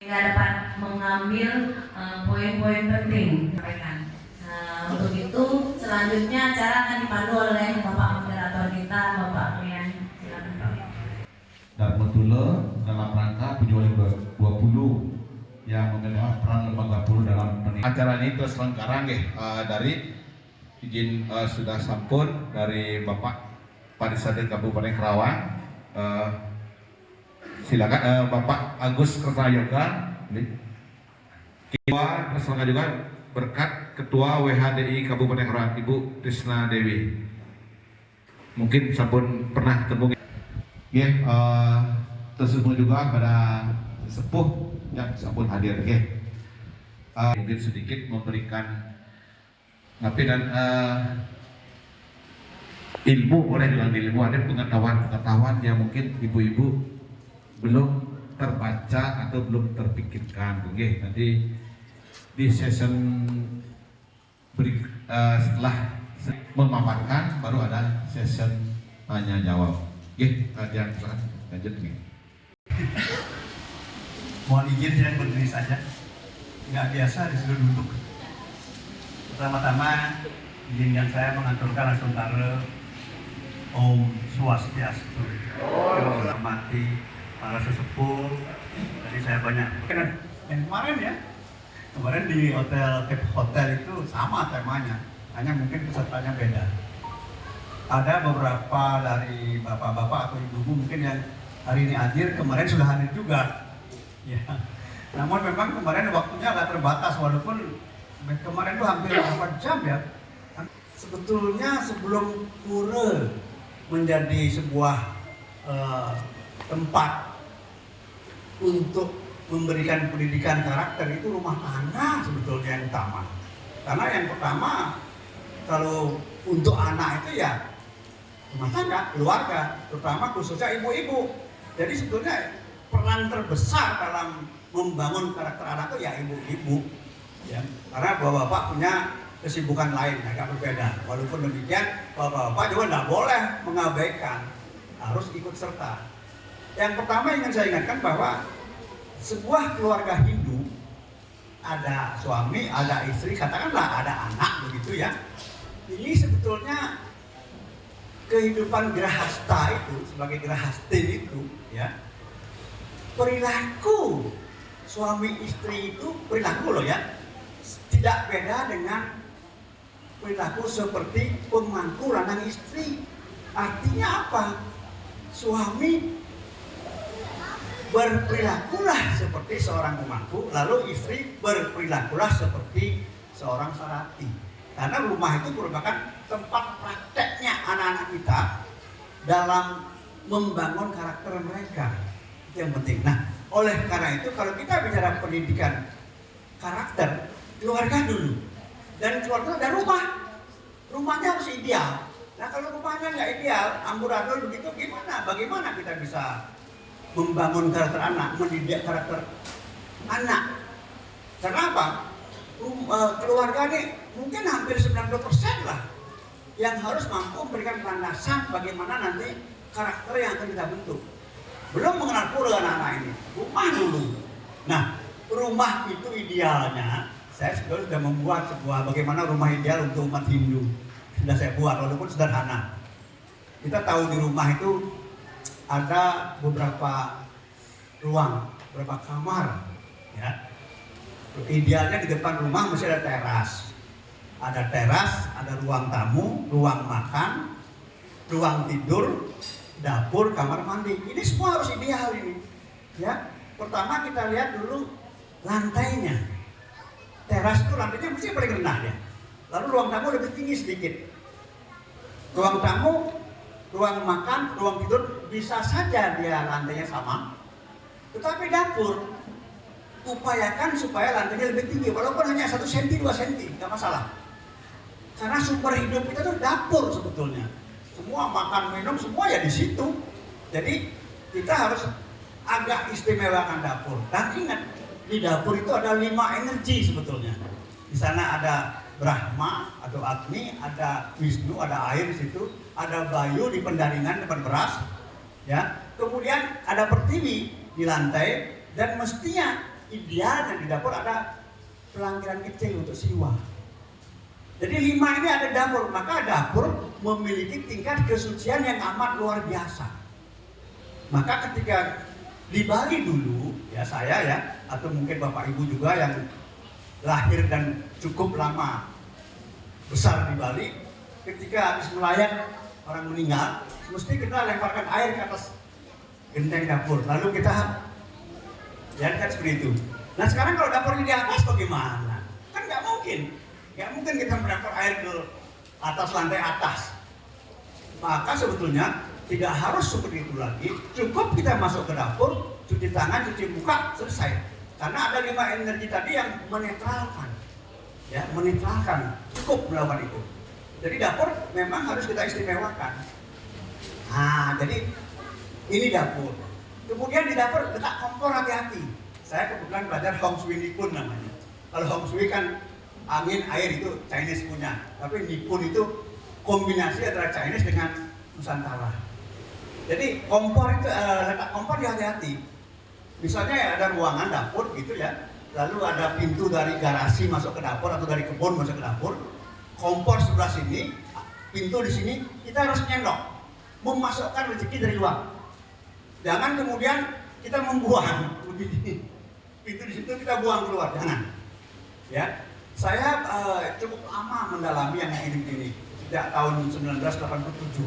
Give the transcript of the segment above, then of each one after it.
dapat mengambil poin-poin penting mereka. Untuk itu selanjutnya acara akan dipandu oleh Bapak Moderator kita, Bapak Rian. Silakan Pak. Darmatula dalam rangka Pejuang 20 yang memenuhi peran lembaga puru dalam acara ini terselenggara dari izin sudah sampun dari Bapak Padisadir Kabupaten Karawang. Silakan Bapak Agus Kertayoga. Ketua terselenggara juga berkat Ketua WHDI Kabupaten Karawang Ibu Trisna Dewi. Mungkin sampun pernah ketemu. Tersebut juga pada sepuh yang sampun hadir. Mungkin sedikit memberikan ilmu, boleh bilang ilmu, ada pengetahuan yang mungkin ibu-ibu belum terbaca atau belum terpikirkan. Nanti di session setelah memaparkan baru ada session tanya jawab. Yang lanjut nih. Mohon izin saya berdiri saja. Nggak biasa disuruh duduk. Pertama-tama izinkan saya mengaturkan Asuntara Om Swastiastu. Hormati para sesepuh. Tadi saya banyak yang kemarin ya. Kemarin di hotel itu sama temanya, hanya mungkin pesertanya beda. Ada beberapa dari bapak-bapak atau ibu-ibu mungkin yang hari ini hadir, kemarin sudah hadir juga. Ya. Namun memang kemarin waktunya agak terbatas, walaupun kemarin itu hampir 4 jam ya. Sebetulnya sebelum pura menjadi sebuah tempat untuk memberikan pendidikan karakter, itu rumah tangga sebetulnya yang utama. Karena yang pertama, kalau untuk anak itu ya rumah tangga, keluarga, terutama khususnya ibu-ibu. Jadi sebetulnya peran terbesar dalam membangun karakter anak itu ya ibu-ibu. Ya. Karena bapak-bapak punya kesibukan lain agak berbeda. Walaupun demikian, bapak-bapak juga tidak boleh mengabaikan, harus ikut serta. Yang pertama ingin saya ingatkan bahwa sebuah keluarga Hindu, ada suami, ada istri, katakanlah ada anak begitu ya. Ini sebetulnya kehidupan grahasta itu, sebagai grahastin itu ya, perilaku suami istri itu perilaku loh ya, tidak beda dengan perilaku seperti pemangku lanang istri. Artinya apa? Suami berperilakulah seperti seorang pemangku, lalu istri berperilakulah seperti seorang sarati. Karena rumah itu merupakan tempat prakteknya anak-anak kita dalam membangun karakter mereka. Itu yang penting. Nah, oleh karena itu kalau kita bicara pendidikan karakter, keluarga dulu. Dan keluarga ada rumah. Rumahnya harus ideal. Nah, kalau rumahnya nggak ideal, amburadul begitu, gimana? Bagaimana kita bisa membangun karakter anak, mendidik karakter anak? Kenapa? Keluarga ini mungkin hampir 90% lah yang harus mampu memberikan landasan bagaimana nanti karakter yang akan kita bentuk. Belum mengenal pula anak-anak ini, rumah dulu. Nah, rumah itu idealnya, saya sudah membuat sebuah bagaimana rumah ideal untuk umat Hindu. Sudah saya buat, walaupun sederhana. Kita tahu di rumah itu ada beberapa ruang, beberapa kamar, ya. Idealnya di depan rumah mesti ada teras. Ada teras, ada ruang tamu, ruang makan, ruang tidur, dapur, kamar mandi. Ini semua harus ideal ini. Ya, pertama kita lihat dulu lantainya. Teras itu lantainya mesti paling rendah ya. Lalu ruang tamu lebih tinggi sedikit. Ruang tamu, ruang makan, ruang tidur bisa saja dia lantainya sama. Tetapi dapur upayakan supaya lantainya lebih tinggi, walaupun hanya 1 cm, 2 cm, nggak masalah. Karena sumber hidup kita tuh dapur sebetulnya. Semua makan minum semua ya di situ. Jadi kita harus agak istimewakan dapur. Dan ingat, di dapur itu ada 5 energi sebetulnya. Di sana ada Brahma atau Agni, ada Wisnu, ada air di situ, ada Bayu di pendaringan depan beras, ya. Kemudian ada Pertiwi di lantai, dan mestinya idealnya di dapur ada pelangkiran kecil untuk siwa. Jadi 5 ini ada dapur, maka dapur memiliki tingkat kesucian yang amat luar biasa. Maka ketika di Bali dulu, ya saya ya, atau mungkin Bapak Ibu juga yang lahir dan cukup lama besar di Bali, ketika habis melayat orang meninggal, mesti kita lemparkan air ke atas genteng dapur, lalu kita biarkan seperti itu. Nah sekarang kalau dapurnya di atas bagaimana? Kan nggak mungkin. Nggak mungkin kita melempar air ke atas lantai atas. Maka sebetulnya tidak harus seperti itu lagi. Cukup kita masuk ke dapur, cuci tangan, cuci muka, selesai. Karena ada 5 energi tadi yang menetralkan, ya, menetralkan. Cukup melakukan itu. Jadi dapur memang harus kita istimewakan. Nah, jadi ini dapur. Kemudian di dapur letak kompor, hati-hati. Saya kebetulan belajar Hong Shui Nippon namanya. Kalau Hong Shui kan angin, air itu Chinese punya, tapi Nippon itu kombinasi antara Chinese dengan Nusantara. Jadi kompor itu letak kompor ya hati-hati. Misalnya ya, ada ruangan dapur gitu ya, lalu ada pintu dari garasi masuk ke dapur atau dari kebun masuk ke dapur. Kompor sebelah sini, pintu di sini, kita harus nyendok, memasukkan rezeki dari luar. Jangan kemudian kita membuang begini, pintu di situ kita buang keluar, jangan. Ya. Saya cukup lama mendalami yang ini sejak tahun 1987.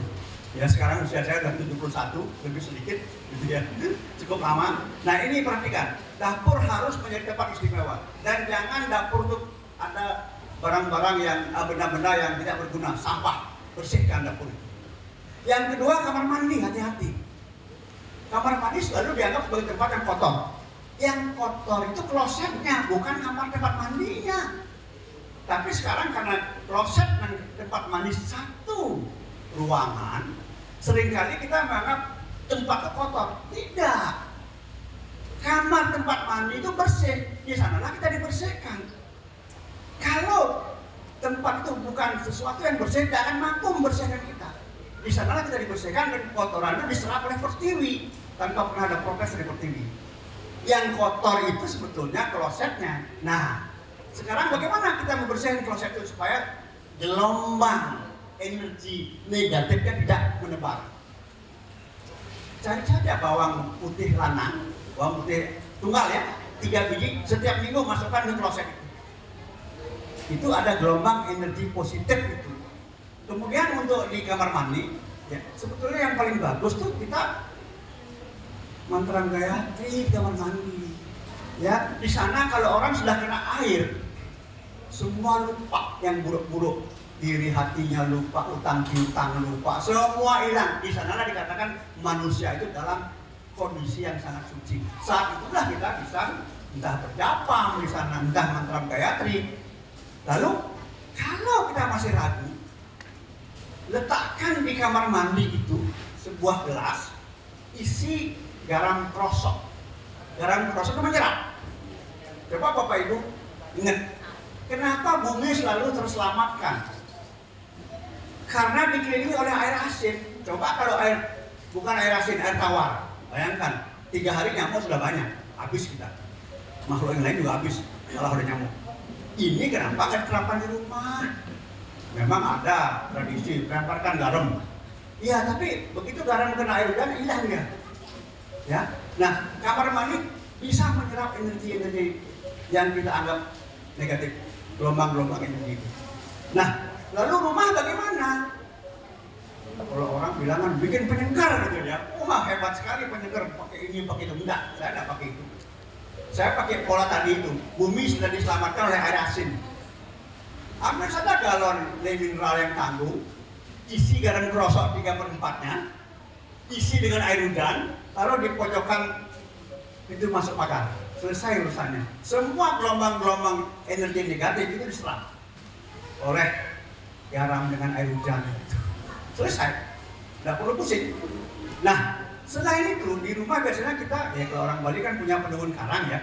Ya sekarang usia saya sudah 71, lebih sedikit, gitu ya. Cukup lama. Nah ini perhatikan, dapur harus menjadi tempat istimewa dan jangan dapur itu ada barang-barang yang benda-benda yang tidak berguna, sampah, bersihkan dapur itu. Yang kedua kamar mandi, hati-hati. Kamar mandi selalu dianggap sebagai tempat yang kotor. Yang kotor itu klosetnya, bukan kamar tempat mandinya. Tapi sekarang karena kloset dan tempat mandi satu ruangan, seringkali kita menganggap tempat kotor. Tidak. Kamar tempat mandi itu bersih, di sanalah kita dibersihkan. Kalau tempat itu bukan sesuatu yang bersih, tidak akan mampu membersihkan kita. Di sanalah kita dibersihkan dan kotoran itu diserap oleh Pertiwi tanpa pernah ada protes dari Pertiwi. Yang kotor itu sebetulnya klosetnya. Nah, sekarang bagaimana kita membersihkan kloset itu supaya gelombang energi negatifnya tidak menebar? Cari saja bawang putih lanang, bawang putih tunggal ya, 3 biji, setiap minggu masukkan ke kloset itu. Itu ada gelombang energi positif itu. Kemudian untuk di kamar mandi, ya, sebetulnya yang paling bagus tuh kita mantra Gayatri di kamar mandi. Ya, di sana kalau orang sudah kena air, semua lupa yang buruk-buruk, diri hatinya lupa, utang piutang lupa, semua hilang. Di sanalah dikatakan manusia itu dalam kondisi yang sangat suci. Saat itulah kita bisa entah berjapang di sana, entah mantra Gayatri. Lalu kalau kita masih ragu, letakkan di kamar mandi itu sebuah gelas isi garam krosok. Garam krosok itu menyerap. Coba Bapak Ibu ingat, kenapa bumi selalu terselamatkan? Karena dikelilingi oleh air asin. Coba kalau air bukan air asin, air tawar, bayangkan 3 hari nyamuk sudah banyak, habis kita. Makhluk yang lain juga habis kalau ada nyamuk. Ini kenapa keterapan di rumah? Memang ada tradisi lemparkan garam. Iya, tapi begitu garam kena air hujan hilang dia. Ya. Nah, kamar mandi bisa menyerap energi-energi yang kita anggap negatif, gelombang-gelombang energi itu. Nah, lalu rumah bagaimana? Kalau orang bilang kan bikin penyegar gitu ya. Wah, hebat sekali penyegar, pakai ini, pakai itu. Enggak, saya enggak pakai itu. Saya pakai pola tadi itu. Bumi sudah diselamatkan oleh air asin. Ambil saja galon mineral yang tangguh, isi garam krosok 3/4-nya, isi dengan air hujan, taruh di pojokan pintu masuk pagar. Selesai urusannya. Semua gelombang-gelombang energi negatif itu diserap oleh garam dengan air hujan. Selesai. Tidak perlu pusing. Nah, selain itu di rumah biasanya kita, ya kalau orang Bali kan punya penunggun karang ya.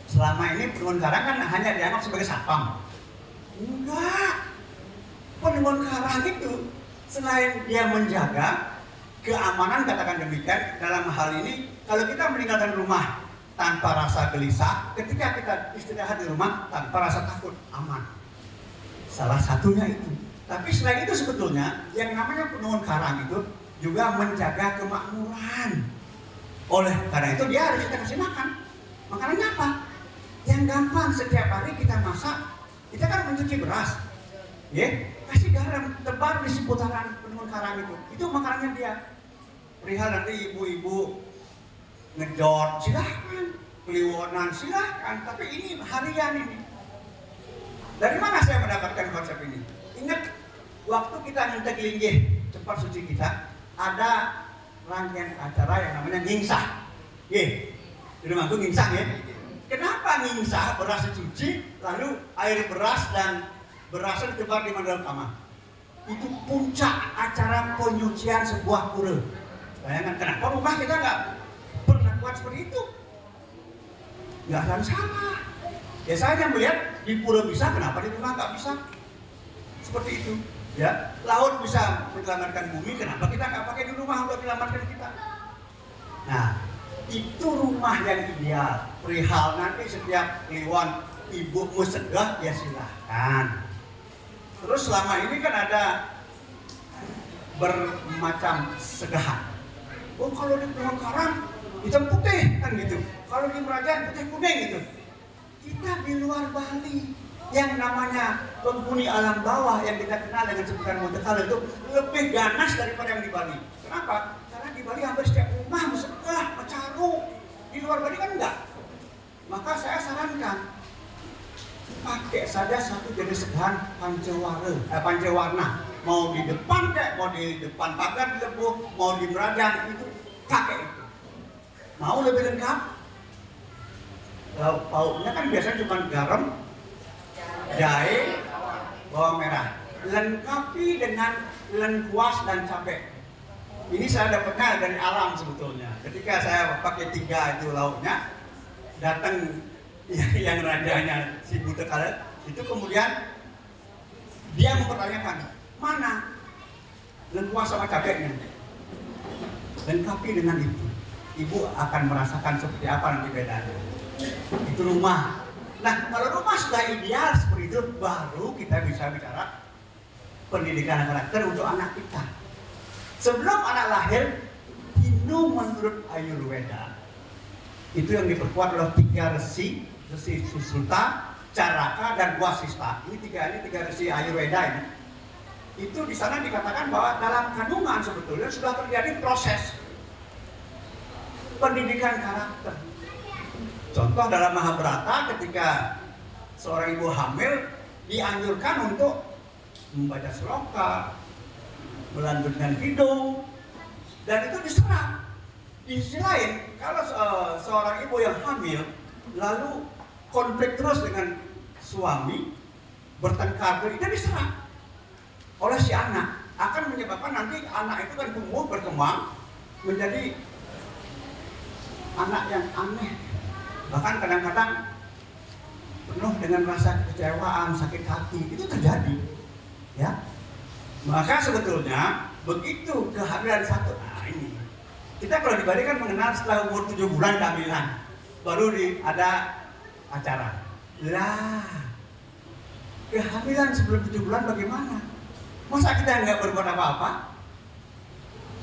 Selama ini penunggun karang kan hanya dianggap sebagai satpam. Enggak. Penunggun karang itu selain dia menjaga keamanan, katakan demikian, dalam hal ini kalau kita meninggalkan rumah tanpa rasa gelisah, ketika kita istirahat di rumah tanpa rasa takut, aman. Salah satunya itu. Tapi selain itu sebetulnya yang namanya penuhun karang itu juga menjaga kemakmuran. Oleh karena itu dia harus kita kasih makan. Makanannya apa? Yang gampang setiap hari kita masak, kita kan mencuci beras, ya, kasih garam, tebar di seputaran penuhun karang itu. Itu makanannya dia. Perihal nanti ibu-ibu ngejot, silahkan, kliwonan, silahkan. Tapi ini harian ini. Dari mana saya mendapatkan konsep ini? Ingat, waktu kita ngentek linggih tempat suci kita, ada rangkaian acara yang namanya ngingsah. Ye, di rumahku ngingsah ya. Kenapa ngingsah beras dicuci, lalu air beras dan berasnya ditebar di mandala utama? Itu puncak acara penyucian sebuah pura. Bayangkan, kenapa rumah kita nggak pernah kuat seperti itu? Nggak akan salah. Ya saya hanya melihat di pura bisa, kenapa di rumah nggak bisa? Seperti itu. Ya, laut bisa menyelamatkan bumi, kenapa kita nggak pakai di rumah untuk menyelamatkan kita? Nah, itu rumah yang ideal. Perihal nanti setiap kliwon ibu mau segah, ya silahkan. Terus selama ini kan ada bermacam segahan. Oh, kalau di Penuhun Karang hitam putih kan gitu. Kalau di Merajaan putih kuning gitu. Kita di luar Bali yang namanya penghuni alam bawah yang kita kenal dengan sebutan Montekalo itu lebih ganas daripada yang di Bali. Kenapa? Karena di Bali hampir setiap rumah segah, mecaru. Di luar Bali kan enggak. Maka saya sarankan pakai saja satu jenis segahan pancewarna. Mau di depan kayak, mau di depan pagar di Lebuh, mau di Merajaan, itu pakai itu. Mau lebih lengkap? Pauknya kan biasanya cuma garam, jahe, bawang merah. Lengkapi dengan lengkuas dan cabai. Ini saya dapatnya dari alam sebetulnya. Ketika saya pakai 3 itu lauknya, datang yang rajanya si Montekalo itu, kemudian dia mempertanyakan, mana lengkuas sama cabenya? Lengkapi dengan itu. Ibu akan merasakan seperti apa nanti bedanya. Itu rumah. Nah, kalau rumah sudah ideal seperti itu, baru kita bisa bicara pendidikan karakter untuk anak kita. Sebelum anak lahir, Hindu menurut Ayurveda itu yang diperkuat oleh 3 resi, resi Susuta, Caraka, dan Wasista. Ini tiga resi Ayurveda ini. Itu di sana dikatakan bahwa dalam kandungan sebetulnya sudah terjadi proses pendidikan karakter. Contoh dalam Mahabharata, ketika seorang ibu hamil dianjurkan untuk membaca sloka, melantunkan kidung, dan itu diserap. Di sisi lain, kalau seorang ibu yang hamil lalu konflik terus dengan suami, bertengkar, itu diserap oleh si anak, akan menyebabkan nanti anak itu kan tumbuh berkembang menjadi anak yang aneh, bahkan kadang-kadang penuh dengan rasa kekecewaan, sakit hati. Itu terjadi, ya. Maka sebetulnya begitu kehamilan satu, nah ini kita kalau di Bali kan mengenal setelah umur 7 bulan kehamilan baru ada acara. Lah, kehamilan sebelum 7 bulan bagaimana? Masa kita nggak berbuat apa-apa?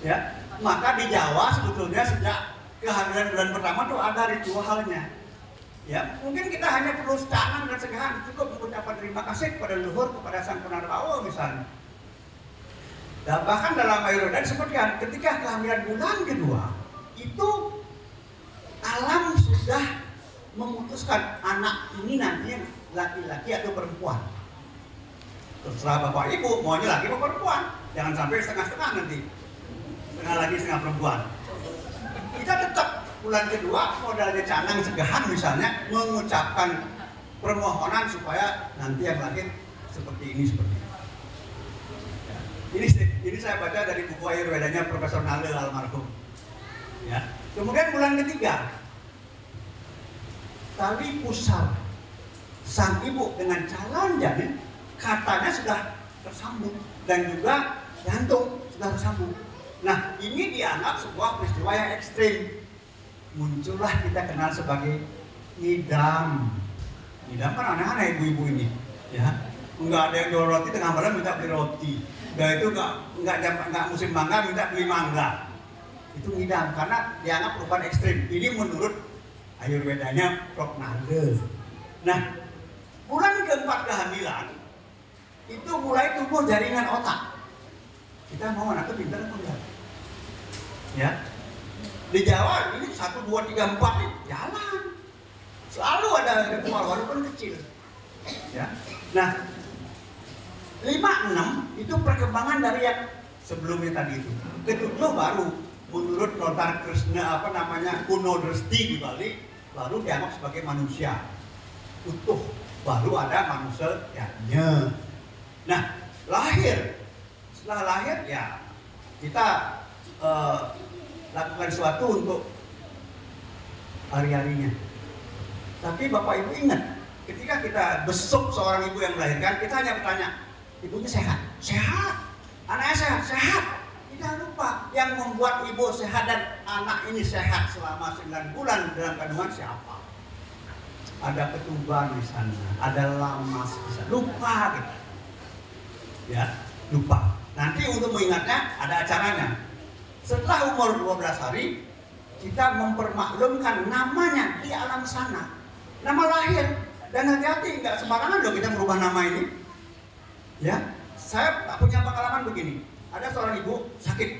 Ya, maka di Jawa sebetulnya sejak kehamilan bulan pertama tuh ada ritualnya. Ya, mungkin kita hanya perlu canang dan segahan, cukup mengucapkan terima kasih kepada leluhur, kepada sang penarbawa misalnya. Dan bahkan dalam Ayurveda disebutkan ketika kehamilan bulan kedua itu alam sudah memutuskan anak ini nantinya laki-laki atau perempuan. Terserah bapak ibu maunya laki atau perempuan, jangan sampai setengah-setengah nanti, setengah laki setengah perempuan. Kita tetap bulan kedua modalnya canang segahan misalnya mengucapkan permohonan supaya nanti yang lahir seperti ini seperti ini. Ini saya baca dari buku Ayurvedanya Profesor Nale almarhum. Ya. Kemudian bulan ketiga, tali pusar sang ibu dengan calon janin katanya sudah tersambung dan juga jantung sudah tersambung. Nah, ini dianggap sebuah peristiwa yang ekstrim. muncullah kita kenal sebagai ngidam. Ngidam kan aneh-aneh ibu-ibu ini, ya. Nggak ada yang jual roti tengah malam minta beli roti. Udah itu nggak musim mangga minta beli mangga. Itu ngidam karena dianggap perubahan ekstrim. Ini menurut Ayurvedanya Prof. Nagel. Nah, bulan keempat kehamilan itu mulai tumbuh jaringan otak. Kita mau anak itu pintar apa enggak? Ya, di Jawa ini 1, 2, 3, 4 nih jalan. Selalu ada ritual walaupun kecil. Ya. Nah, 5, 6 itu perkembangan dari yang sebelumnya tadi itu. Ketujuh baru menurut Lothar Krishna Kuno Dresti di Bali baru dianggap sebagai manusia utuh, baru ada manusianya. Nah, setelah lahir ya kita lakukan sesuatu untuk hari-harinya. Tapi Bapak Ibu ingat, ketika kita besuk seorang ibu yang melahirkan, kita hanya bertanya, ibunya sehat? Sehat. Anaknya sehat? Sehat. Kita lupa, yang membuat ibu sehat dan anak ini sehat selama 9 bulan dalam kandungan siapa? Ada ketuban di sana, ada lamas di sana. Lupa kita. Ya, lupa. Nanti untuk mengingatnya ada acaranya. Setelah umur 12 hari, kita mempermaklumkan namanya di alam sana. Nama lahir. Dan hati-hati, nggak sembarangan loh kita merubah nama ini. Ya, saya punya pengalaman begini. Ada seorang ibu sakit,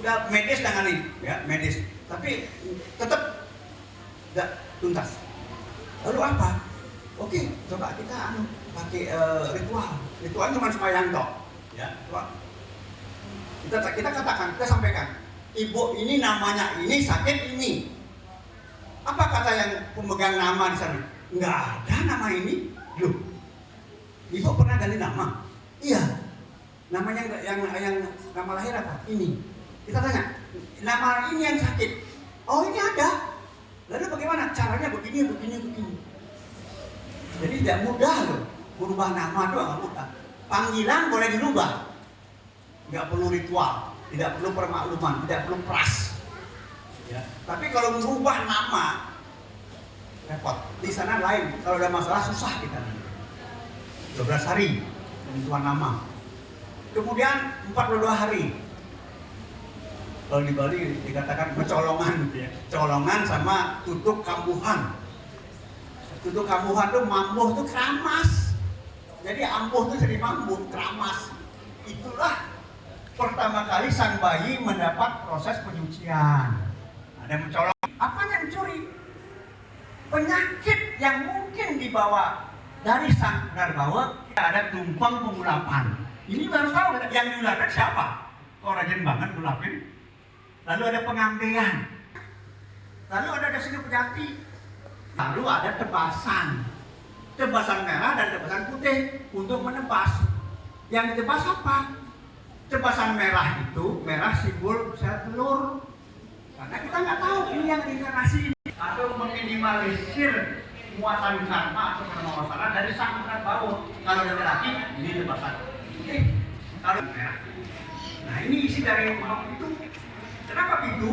udah medis tangani, ya medis, tapi tetap nggak tuntas. Lalu apa? Oke, coba kita pakai ritual. Ritual cuma sembahyang toh, ya. Kita katakan, kita sampaikan, ibu ini namanya ini, sakit ini. Apa kata yang pemegang nama di sana? Nggak ada nama ini. Loh, ibu pernah ganti nama? Iya. Namanya yang nama lahir apa? Ini. Kita tanya, nama ini yang sakit. Oh, ini ada. Lalu bagaimana? Caranya begini. Jadi tidak mudah loh. Berubah nama itu nggak mudah. Panggilan boleh dirubah. Nggak perlu ritual, tidak perlu permakluman, tidak perlu pras. Ya. Tapi kalau merubah nama, repot. Di sana lain. Kalau ada masalah susah kita. 12 hari penentuan nama. Kemudian 42 hari. Kalau di Bali dikatakan mencolongan gitu ya. Colongan sama tutuk kambuhan. Tutuk kambuhan itu mambuh itu keramas. Jadi ambuh itu jadi mambuh, keramas. Itulah pertama kali sang bayi mendapat proses penyucian. Ada mencolong. Apa yang curi? Penyakit yang mungkin dibawa dari sang Darbawa. Ada tumpeng pengulapan. Ini harus tahu yang diulapkan siapa? Kok rajin banget ngulapin? Lalu ada pengambeian. Lalu ada dasar pejati. Lalu ada tebasan. Tebasan merah dan tebasan putih untuk menebas. Yang ditebas apa? Tebasan merah itu, merah simbol sel telur. Karena kita nggak tahu ini yang diinkarnasi atau meminimalisir muatan karma atau masalah dari sang Darbawa. Kalau dari laki, ini tebasan. Kalau merah. Nah, ini isi dari uang itu. Kenapa itu?